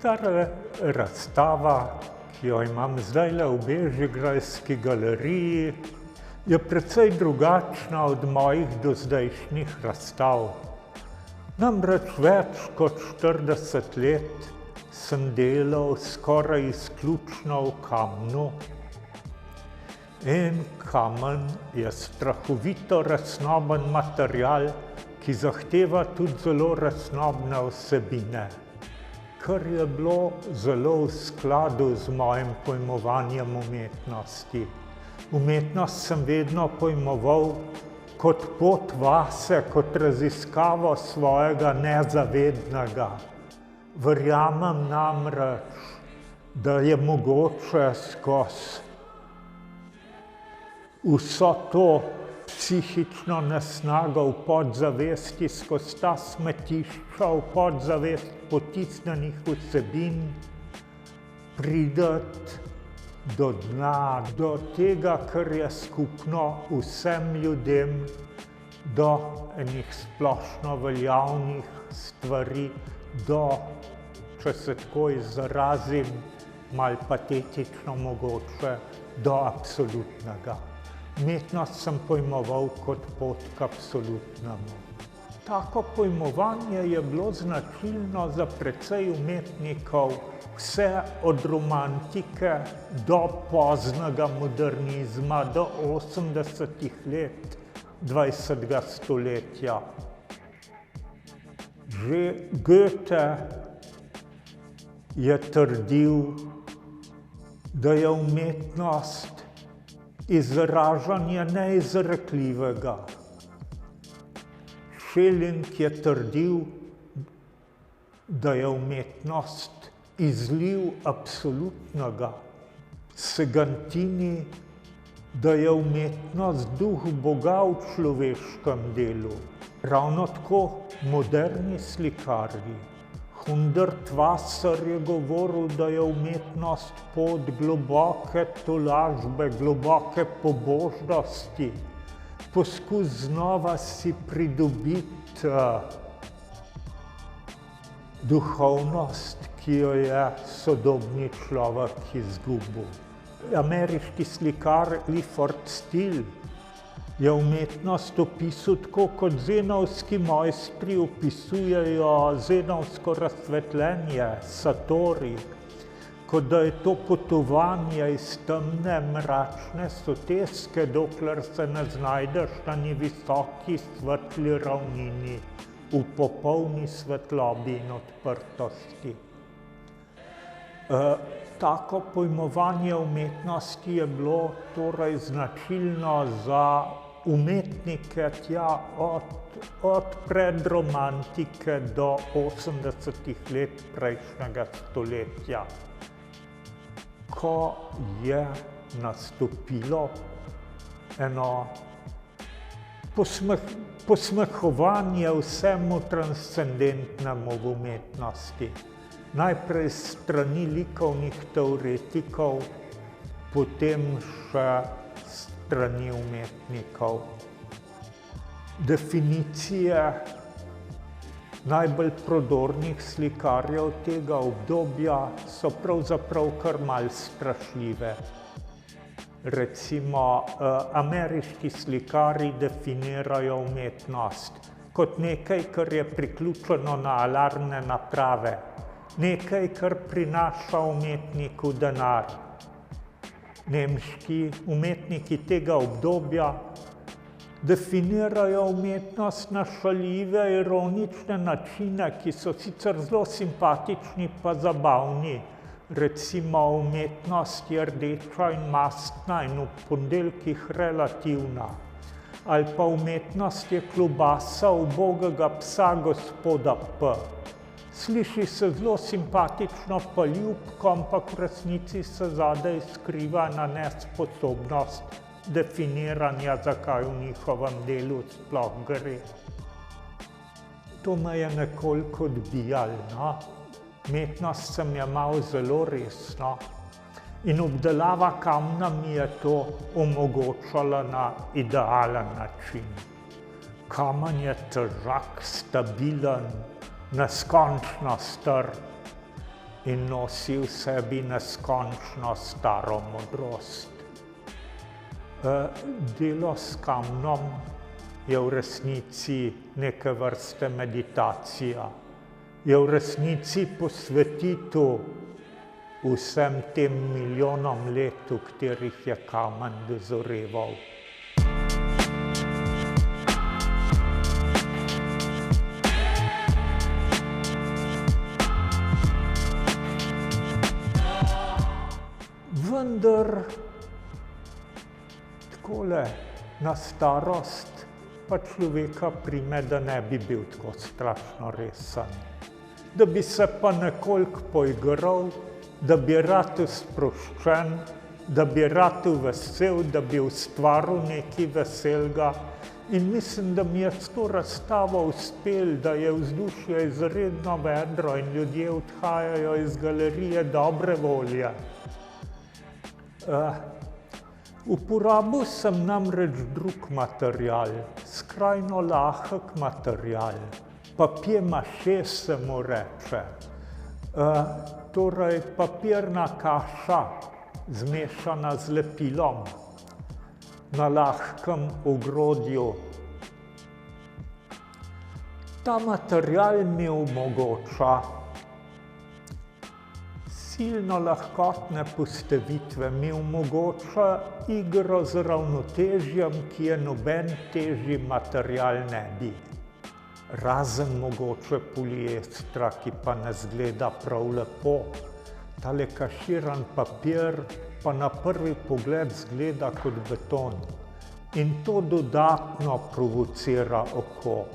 Ta razstava, ki jo imam zdajle v Bežigrajski galeriji, je precej drugačna od mojih dozdajšnjih razstav. Namreč več kot 40 let sem delal skoraj izključno v kamnu. In kamen je strahovito resnoben material, ki zahteva tudi zelo resnobne vsebine, kar je bilo zelo v skladu z mojim pojmovanjem umetnosti. Umetnost sem vedno pojmoval kot pot vase, kot raziskavo svojega nezavednega. Verjamem namreč, da je mogoče skozi vso to psihično nesnago v podzavesti, skozi ta smetišča v podzavest potisnjenih vsebin priti do dna, do tega, kar je skupno vsem ljudem, do enih splošno veljavnih stvari, do, če se tako izrazim, malo patetično mogoče, do absolutnega. Umetnost sem pojmoval kot pot k absolutnemu. Tako pojmovanje je bilo značilno za precej umetnikov, vse od romantike do poznega modernizma, do 80. let 20. stoletja. Že Goethe je trdil, da je umetnost izražanje neizrekljivega. Schelling je trdil, da je umetnost izliv absolutnega. Segantini, da je umetnost duh Boga v človeškem delu. Ravno tako moderni slikarji. Hundertwasser je govoril, da je umetnost pot globoke tolažbe, globoke pobožnosti, poskus znova si pridobiti duhovnost, ki jo je sodobni človek izgubil. Ameriški slikar Clifford Still je umetnost opisal tako, kot zenovski mojstri opisujejo zenovsko razsvetljenje, satori, kot da je to potovanje iz temne, mračne soteske, dokler se ne znajdeš na njej visoki, svetli ravnini, v popolni svetlobi in odprtosti. Tako pojmovanje umetnosti je bilo torej značilno za umetnike tja od predromantike do 80. let prejšnjega stoletja, ko je nastopilo eno posmehovanje vsemu transcendentnemu v umetnosti. Najprej s strani likovnih teoretikov, potem še s strani umetnikov. Definicije najbolj prodornih slikarjev tega obdobja so pravzaprav kar malo strašljive. Recimo, ameriški slikarji definirajo umetnost kot nekaj, kar je priključeno na alarmne naprave, nekaj, kar prinaša umetniku denar. Nemški umetniki tega obdobja definirajo umetnost na šaljive, ironične načine, ki so sicer zelo simpatični pa zabavni. Recimo, umetnost je rdeča in mastna in v ponedeljkih relativna. Ali pa umetnost je klobasa ubogega psa gospoda P. Sliši se zelo simpatično pa ljubko, ampak v resnici se zadaj skriva ena nesposobnost definiranja, zakaj v njihovem delu sploh gre. To me je nekoliko odbijalo, no. Umetnost sem jemal zelo resno in obdelava kamna mi je to omogočala na idealen način. Kamen je težak, stabilen, neskončno star in nosi v sebi neskončno staro modrost. Delo s kamnom je v resnici neke vrste meditacija. Je v resnici posvetitev vsem tem milijonom let, v katerih je kamen dozoreval. Vendar takole na starost pa človeka prime, da ne bi bil tako strašno resen. Da bi se pa nekoliko poigral, da bi rad sproščen, da bi rad vesel, da bi ustvaril nekaj veselega. In mislim, da mi je s to razstavo uspel, da je vzdušje izredno vedro in ljudje odhajajo iz galerije dobre volje. Uporabil sem namreč drug material, skrajno lahek material, papier-mâché se mu reče. Torej papirna kaša zmešana z lepilom na lahkem ogrodju. Ta material mi omogoča silno lahkotne postavitve, mi omogoča igro z ravnotežjem, ki je noben težji material ne bi. Razen mogoče poliestra, ki pa ne zgleda prav lepo. Tale kaširan papir pa na prvi pogled zgleda kot beton. In to dodatno provocira oko.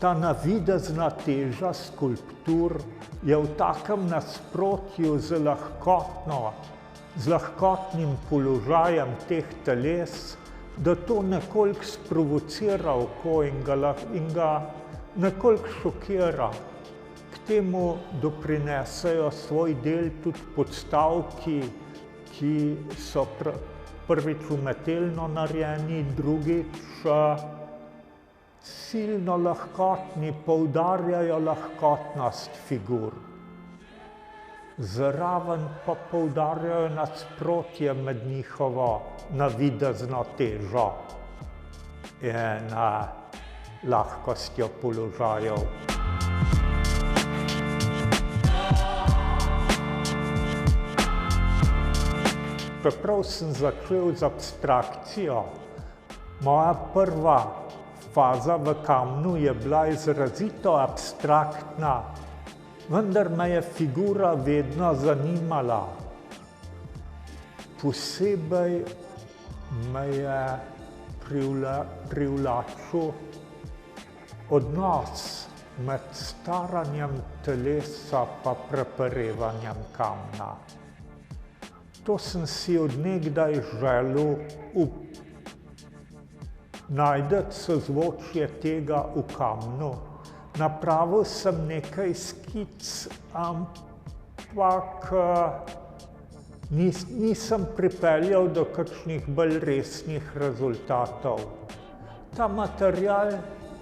Ta navidezna teža skulptur je v takem nasprotju z lahkotnim položajem teh teles, da to nekoliko sprovocira oko in ga nekoliko šokira. K temu doprinesejo svoj del tudi podstavki, ki so prvič umetelno narejeni, drugič silno lahkotni, poudarjajo lahkotnost figur. Zraven pa poudarjajo nasprotje med njihovo navidezno težo in lahkostjo položajev. Čeprav sem začel z abstrakcijo, moja prva faza v kamnu je bila izrazito abstraktna, vendar me je figura vedno zanimala. Posebej me je privlačil odnos med staranjem telesa pa preperevanjem kamna. To sem si od nekdaj želel najti sozvočje tega v kamnu. Napravil sem nekaj skic, ampak nisem pripeljal do kakšnih bolj resnih rezultatov. Ta material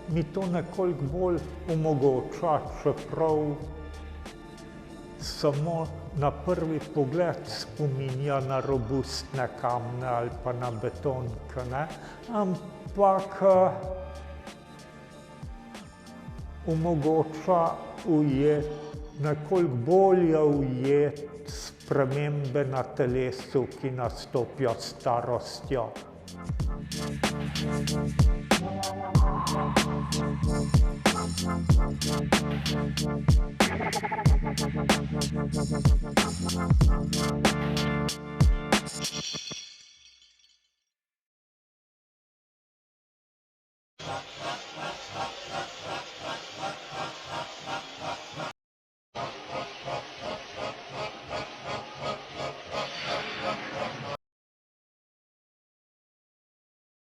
mi to nekoliko bolj omogoča, čeprav samo na prvi pogled spominja na robustne kamne ali pa na betonke, ne? Ampak omogoča nekoliko bolje ujeti spremembe na telesu, ki nastopijo s starostjo.